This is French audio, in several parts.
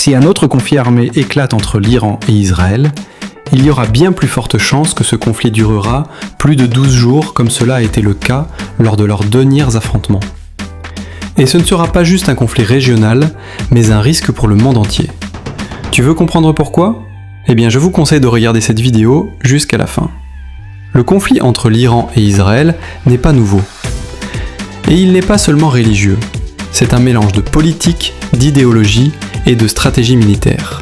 Si un autre conflit armé éclate entre l'Iran et Israël, il y aura bien plus forte chance que ce conflit durera plus de 12 jours comme cela a été le cas lors de leurs derniers affrontements. Et ce ne sera pas juste un conflit régional, mais un risque pour le monde entier. Tu veux comprendre pourquoi ? Eh bien je vous conseille de regarder cette vidéo jusqu'à la fin. Le conflit entre l'Iran et Israël n'est pas nouveau. Et il n'est pas seulement religieux. C'est un mélange de politique, d'idéologie et de stratégie militaire.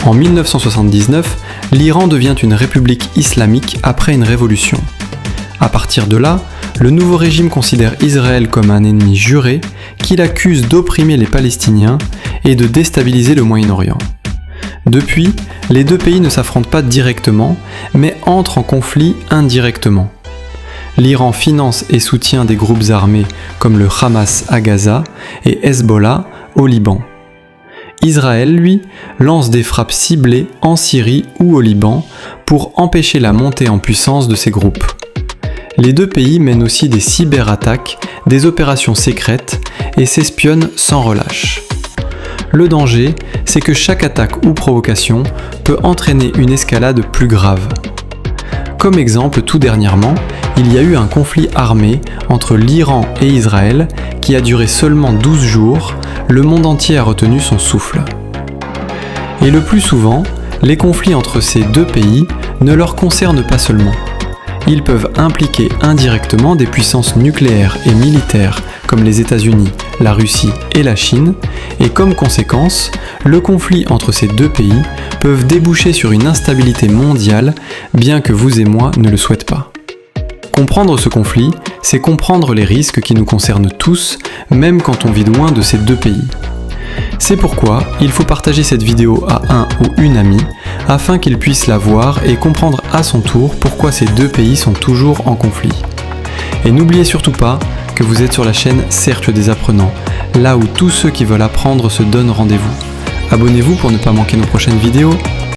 En 1979, l'Iran devient une république islamique après une révolution. À partir de là, le nouveau régime considère Israël comme un ennemi juré qu'il accuse d'opprimer les Palestiniens et de déstabiliser le Moyen-Orient. Depuis, les deux pays ne s'affrontent pas directement, mais entrent en conflit indirectement. L'Iran finance et soutient des groupes armés comme le Hamas à Gaza et Hezbollah au Liban. Israël, lui, lance des frappes ciblées en Syrie ou au Liban pour empêcher la montée en puissance de ces groupes. Les deux pays mènent aussi des cyberattaques, des opérations secrètes et s'espionnent sans relâche. Le danger, c'est que chaque attaque ou provocation peut entraîner une escalade plus grave. Comme exemple, tout dernièrement, il y a eu un conflit armé entre l'Iran et Israël qui a duré seulement 12 jours, le monde entier a retenu son souffle. Et le plus souvent, les conflits entre ces deux pays ne leur concernent pas seulement. Ils peuvent impliquer indirectement des puissances nucléaires et militaires comme les États-Unis, la Russie et la Chine, et comme conséquence, le conflit entre ces deux pays peuvent déboucher sur une instabilité mondiale, bien que vous et moi ne le souhaitent pas. Comprendre ce conflit, c'est comprendre les risques qui nous concernent tous, même quand on vit loin de ces deux pays. C'est pourquoi il faut partager cette vidéo à un ou une amie, afin qu'il puisse la voir et comprendre à son tour pourquoi ces deux pays sont toujours en conflit. Et n'oubliez surtout pas que vous êtes sur la chaîne Cercle des Apprenants, là où tous ceux qui veulent apprendre se donnent rendez-vous. Abonnez-vous pour ne pas manquer nos prochaines vidéos.